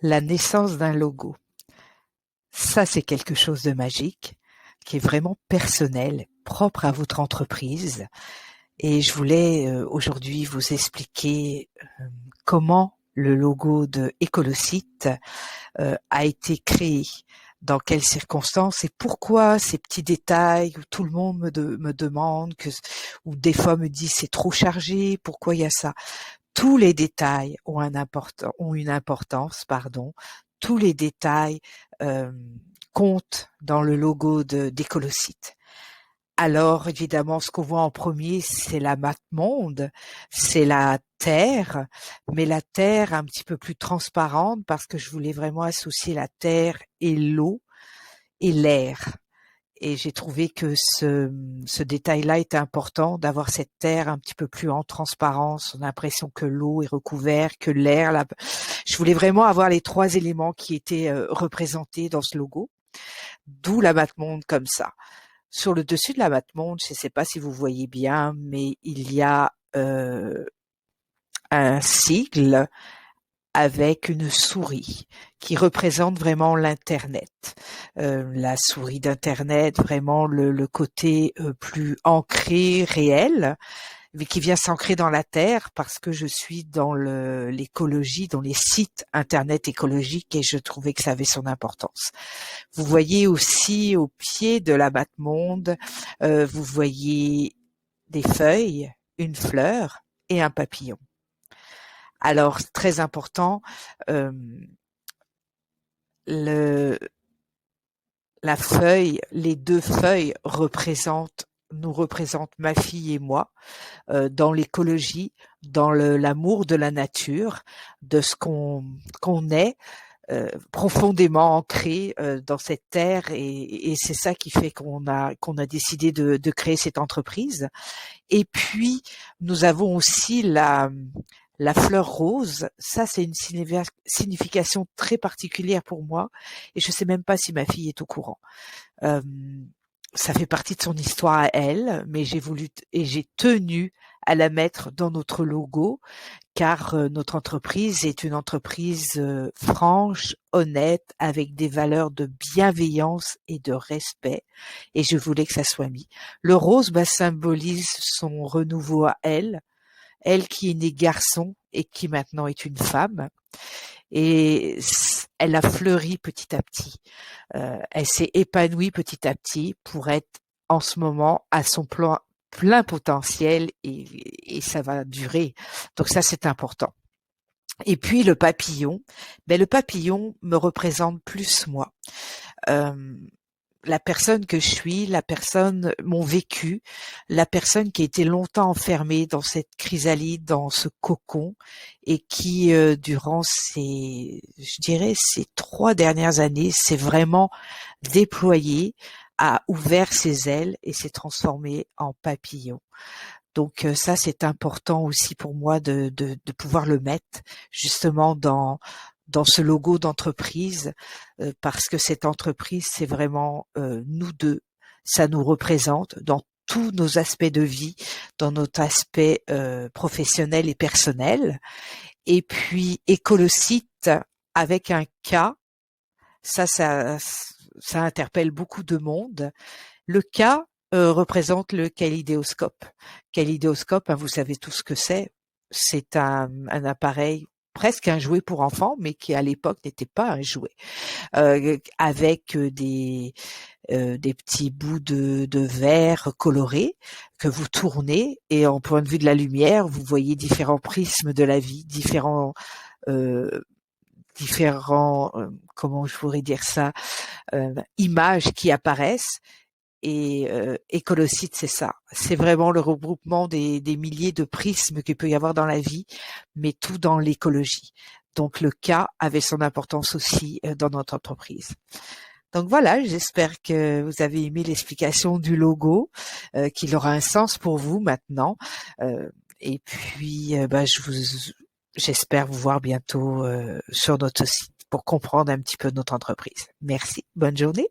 La naissance d'un logo. Ça, c'est quelque chose de magique, qui est vraiment personnel, propre à votre entreprise. Et je voulais aujourd'hui vous expliquer comment le logo de Ecolocite a été créé, dans quelles circonstances et pourquoi ces petits détails où tout le monde me demande ou des fois me dit c'est trop chargé, pourquoi il y a ça. Tous les détails ont une importance, pardon. Tous les détails euh, comptent dans le logo d'Ecolocite. Alors, évidemment, ce qu'on voit en premier, c'est la map monde, c'est la terre, mais la terre un petit peu plus transparente parce que je voulais vraiment associer la terre et l'eau et l'air. Et j'ai trouvé que ce détail-là était important, d'avoir cette terre un petit peu plus en transparence. On a l'impression que l'eau est recouverte, que l'air. Je voulais vraiment avoir les trois éléments qui étaient représentés dans ce logo, d'où la map monde comme ça. Sur le dessus de la map monde, je ne sais pas si vous voyez bien, mais il y a un sigle avec une souris qui représente vraiment l'Internet. La souris d'Internet, vraiment le côté plus ancré, réel, mais qui vient s'ancrer dans la terre parce que je suis dans l'écologie, dans les sites Internet écologiques et je trouvais que ça avait son importance. Vous voyez aussi au pied de la map-monde, vous voyez des feuilles, une fleur et un papillon. Alors, très important, la feuille, les deux feuilles nous représentent ma fille et moi, dans l'écologie, dans l'amour de la nature, de ce qu'on est, profondément ancré dans cette terre et c'est ça qui fait qu'on a décidé de créer cette entreprise. Et puis nous avons aussi la fleur rose. Ça, c'est une signification très particulière pour moi et je sais même pas si ma fille est au courant. Ça fait partie de son histoire à elle, mais j'ai voulu et j'ai tenu à la mettre dans notre logo car notre entreprise est une entreprise franche, honnête, avec des valeurs de bienveillance et de respect, et je voulais que ça soit mis. Le rose symbolise son renouveau à elle qui est née garçon et qui maintenant est une femme, et elle a fleuri petit à petit. Elle s'est épanouie petit à petit pour être en ce moment à son plein potentiel et ça va durer. Donc ça, c'est important. Et puis le papillon, le papillon me représente plus moi. La personne que je suis, mon vécu, la personne qui a été longtemps enfermée dans cette chrysalide, dans ce cocon, et qui, durant ces 3 dernières années, s'est vraiment déployée, a ouvert ses ailes et s'est transformée en papillon. Donc ça, c'est important aussi pour moi de pouvoir le mettre justement dans ce logo d'entreprise parce que cette entreprise, c'est vraiment nous deux. Ça nous représente dans tous nos aspects de vie, dans notre aspect professionnel et personnel. Et puis Ecolocite avec un K, ça interpelle beaucoup de monde. Le K représente le kaléidoscope. Kaléidoscope, vous savez tout ce que c'est. C'est un appareil, presque un jouet pour enfants, mais qui à l'époque n'était pas un jouet, avec des petits bouts de verre colorés que vous tournez et en point de vue de la lumière, vous voyez différents prismes de la vie, différents comment je pourrais dire ça, images qui apparaissent. Et Ecolocite, c'est ça. C'est vraiment le regroupement des milliers de prismes qu'il peut y avoir dans la vie, mais tout dans l'écologie. Donc le cas avait son importance aussi dans notre entreprise. Donc voilà, j'espère que vous avez aimé l'explication du logo, qu'il aura un sens pour vous maintenant. Et puis, j'espère vous voir bientôt sur notre site pour comprendre un petit peu notre entreprise. Merci, bonne journée.